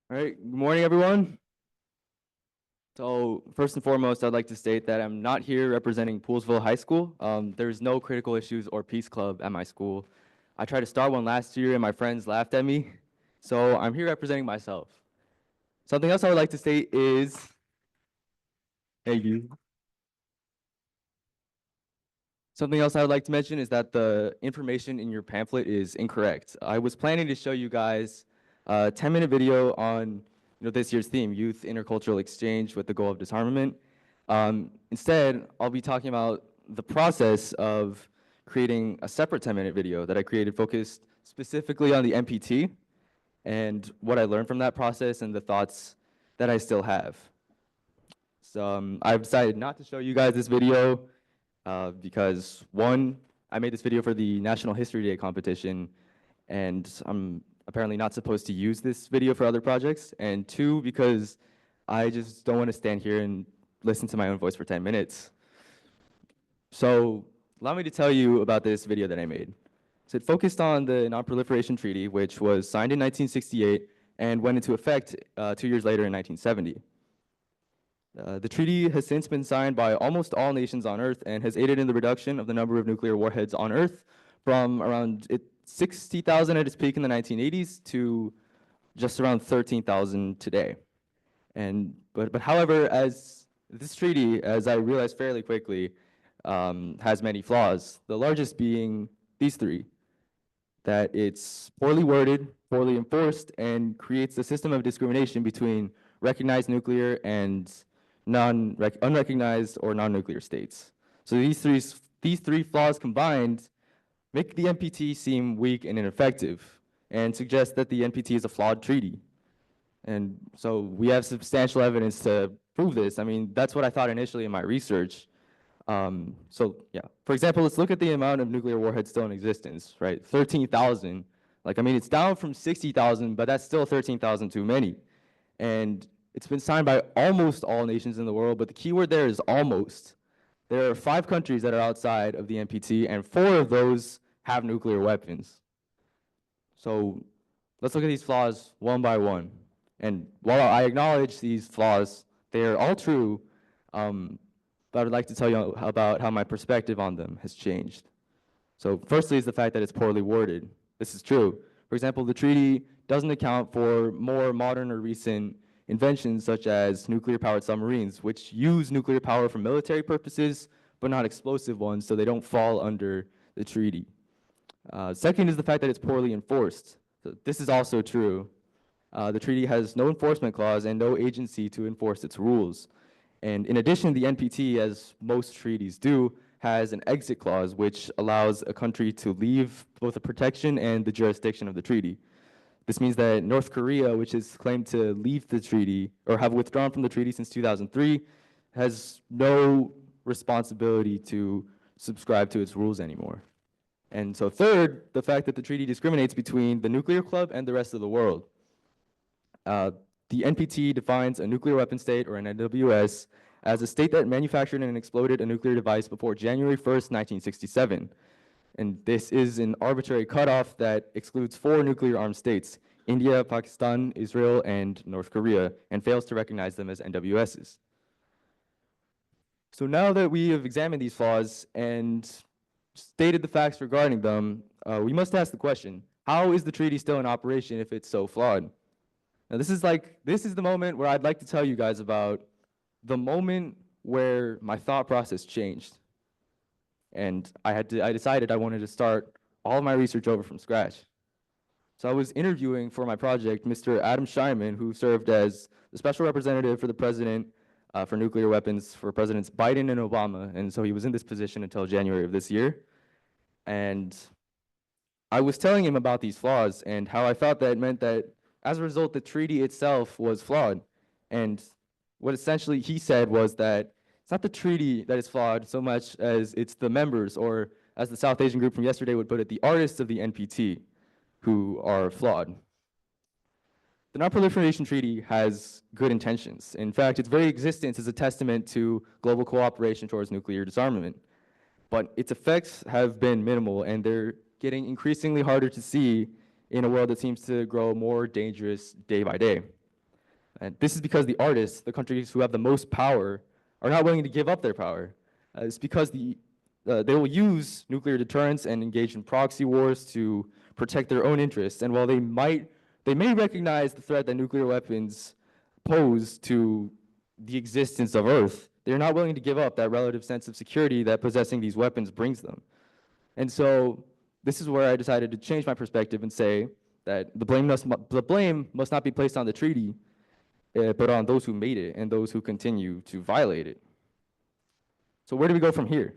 All right, good morning, everyone. So first and foremost, I'd like to state that I'm not here representing Poolesville High School. There's no critical issues or peace club at my school. I tried to start one last year and my friends laughed at me. So I'm here representing myself. Something else I would like to state is, thank you. Something else I would like to mention is that the information in your pamphlet is incorrect. I was planning to show you guys a 10-minute video on this year's theme, Youth Intercultural Exchange with the goal of disarmament. Instead, I'll be talking about the process of creating a separate 10-minute video that I created focused specifically on the MPT and what I learned from that process and the thoughts that I still have. So I've decided not to show you guys this video because one, I made this video for the National History Day competition, and I'm apparently not supposed to use this video for other projects, and two, because I just don't want to stand here and listen to my own voice for 10 minutes. So allow me to tell you about this video that I made. So it focused on the Non-Proliferation Treaty, which was signed in 1968 and went into effect 2 years later in 1970. The treaty has since been signed by almost all nations on Earth and has aided in the reduction of the number of nuclear warheads on Earth from around 60,000 at its peak in the 1980s to just around 13,000 today. But however, as this treaty, as I realized fairly quickly, has many flaws, the largest being these three: that it's poorly worded, poorly enforced, and creates a system of discrimination between recognized nuclear and unrecognized or non-nuclear states. So these three flaws combined make the NPT seem weak and ineffective and suggest that the NPT is a flawed treaty. And so we have substantial evidence to prove this. I mean, that's what I thought initially in my research. So yeah, for example, let's look at the amount of nuclear warheads still in existence, right? 13,000. Like, I mean, it's down from 60,000, but that's still 13,000 too many. And it's been signed by almost all nations in the world, but the key word there is almost. There are 5 countries that are outside of the NPT, and 4 of those have nuclear weapons. So let's look at these flaws one by one. And while I acknowledge these flaws, they are all true, but I would like to tell you about how my perspective on them has changed. So firstly is the fact that it's poorly worded. This is true. For example, the treaty doesn't account for more modern or recent inventions such as nuclear-powered submarines, which use nuclear power for military purposes, but not explosive ones, so they don't fall under the treaty. Second is the fact that it's poorly enforced. So this is also true. The treaty has no enforcement clause and no agency to enforce its rules. And in addition, the NPT, as most treaties do, has an exit clause which allows a country to leave both the protection and the jurisdiction of the treaty. This means that North Korea, which has claimed to leave the treaty or have withdrawn from the treaty since 2003, has no responsibility to subscribe to its rules anymore. And so third, the fact that the treaty discriminates between the nuclear club and the rest of the world. The NPT defines a nuclear weapon state, or an NWS, as a state that manufactured and exploded a nuclear device before January 1st, 1967. And this is an arbitrary cutoff that excludes 4 nuclear-armed states: India, Pakistan, Israel, and North Korea, and fails to recognize them as NWSs. So now that we have examined these flaws and stated the facts regarding them, we must ask the question: how is the treaty still in operation if it's so flawed? Now, this is the moment where I'd like to tell you guys about the moment where my thought process changed. And I decided I wanted to start all of my research over from scratch. So I was interviewing for my project Mr. Adam Scheinman, who served as the special representative for the president for nuclear weapons for Presidents Biden and Obama. And so he was in this position until January of this year. And I was telling him about these flaws and how I thought that meant that as a result, the treaty itself was flawed. And what essentially he said was that it's not the treaty that is flawed so much as it's the members, or as the South Asian group from yesterday would put it, the artists of the NPT who are flawed. The Non-Proliferation Treaty has good intentions. In fact, its very existence is a testament to global cooperation towards nuclear disarmament. But its effects have been minimal, and they're getting increasingly harder to see in a world that seems to grow more dangerous day by day. And this is because the artists, the countries who have the most power, are not willing to give up their power. It's because they will use nuclear deterrence and engage in proxy wars to protect their own interests. And while they may recognize the threat that nuclear weapons pose to the existence of Earth, they're not willing to give up that relative sense of security that possessing these weapons brings them. And so this is where I decided to change my perspective and say that the blame must not be placed on the treaty, but on those who made it and those who continue to violate it. So where do we go from here?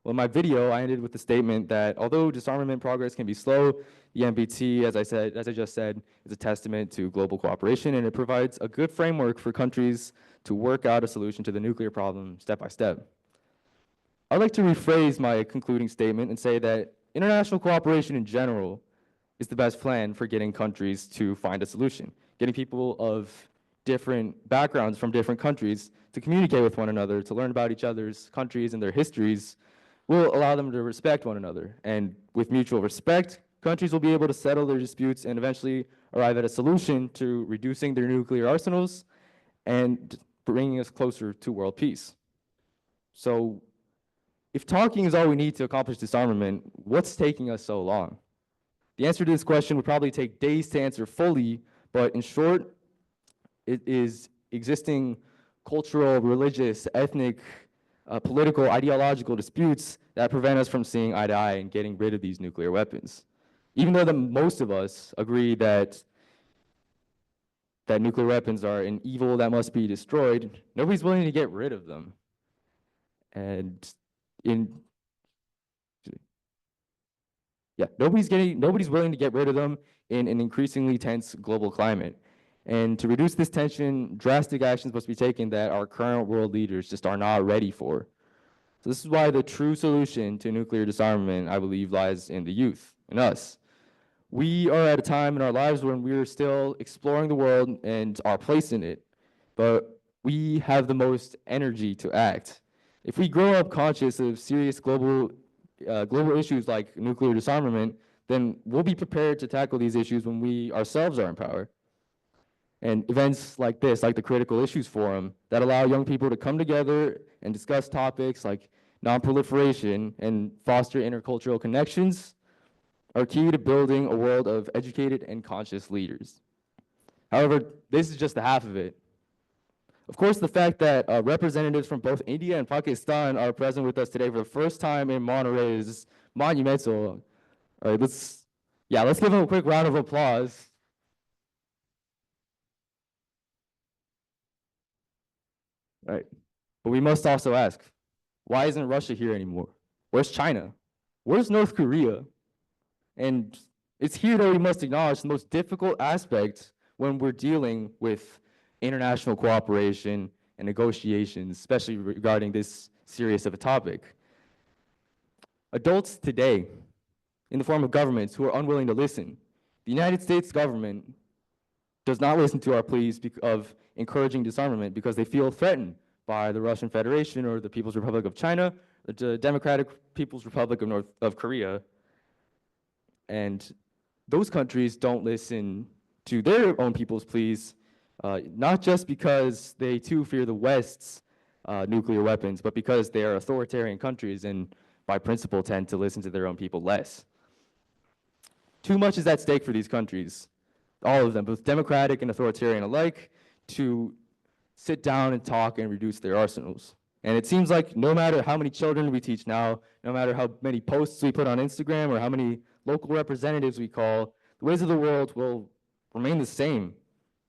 Well, in my video, I ended with the statement that although disarmament progress can be slow, the NPT, as I just said, is a testament to global cooperation, and it provides a good framework for countries to work out a solution to the nuclear problem step by step. I'd like to rephrase my concluding statement and say that international cooperation in general is the best plan for getting countries to find a solution, getting people of different backgrounds from different countries to communicate with one another, to learn about each other's countries and their histories, will allow them to respect one another. And with mutual respect, countries will be able to settle their disputes and eventually arrive at a solution to reducing their nuclear arsenals and bringing us closer to world peace. So if talking is all we need to accomplish disarmament, what's taking us so long? The answer to this question would probably take days to answer fully, but in short, it is existing cultural, religious, ethnic, political, ideological disputes that prevent us from seeing eye to eye and getting rid of these nuclear weapons. Even though most of us agree that nuclear weapons are an evil that must be destroyed, nobody's willing to get rid of them. And nobody's willing to get rid of them in an increasingly tense global climate. And to reduce this tension, drastic actions must be taken that our current world leaders just are not ready for. So this is why the true solution to nuclear disarmament, I believe, lies in the youth, in us. We are at a time in our lives when we are still exploring the world and our place in it, but we have the most energy to act. If we grow up conscious of serious global issues like nuclear disarmament, then we'll be prepared to tackle these issues when we ourselves are in power. And events like this, like the Critical Issues Forum, that allow young people to come together and discuss topics like non-proliferation and foster intercultural connections, are key to building a world of educated and conscious leaders. However, this is just the half of it. Of course, the fact that representatives from both India and Pakistan are present with us today for the first time in Monterey is monumental. All right, let's give them a quick round of applause. Right. But we must also ask, why isn't Russia here anymore? Where's China? Where's North Korea? And it's here that we must acknowledge the most difficult aspect when we're dealing with international cooperation and negotiations, especially regarding this serious of a topic. Adults today, in the form of governments who are unwilling to listen, the United States government does not listen to our pleas of encouraging disarmament because they feel threatened by the Russian Federation or the People's Republic of China, the Democratic People's Republic of Korea. And those countries don't listen to their own people's pleas, not just because they too fear the West's nuclear weapons, but because they are authoritarian countries and by principle tend to listen to their own people less. Too much is at stake for these countries, all of them, both democratic and authoritarian alike, to sit down and talk and reduce their arsenals. And it seems like no matter how many children we teach now, no matter how many posts we put on Instagram or how many local representatives we call, the ways of the world will remain the same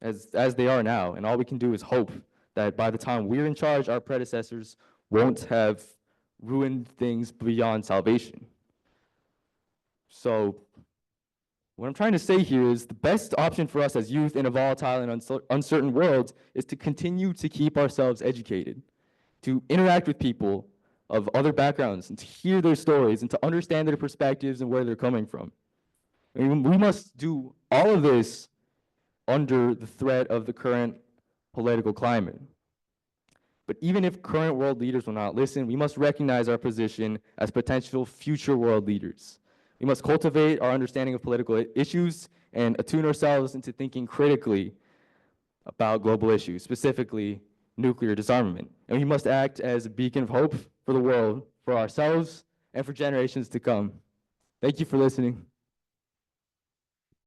as they are now. And all we can do is hope that by the time we're in charge, our predecessors won't have ruined things beyond salvation. So what I'm trying to say here is the best option for us as youth in a volatile and uncertain world is to continue to keep ourselves educated, to interact with people of other backgrounds and to hear their stories and to understand their perspectives and where they're coming from. I mean, we must do all of this under the threat of the current political climate. But even if current world leaders will not listen, we must recognize our position as potential future world leaders. We must cultivate our understanding of political issues and attune ourselves into thinking critically about global issues, specifically nuclear disarmament. And we must act as a beacon of hope for the world, for ourselves, and for generations to come. Thank you for listening.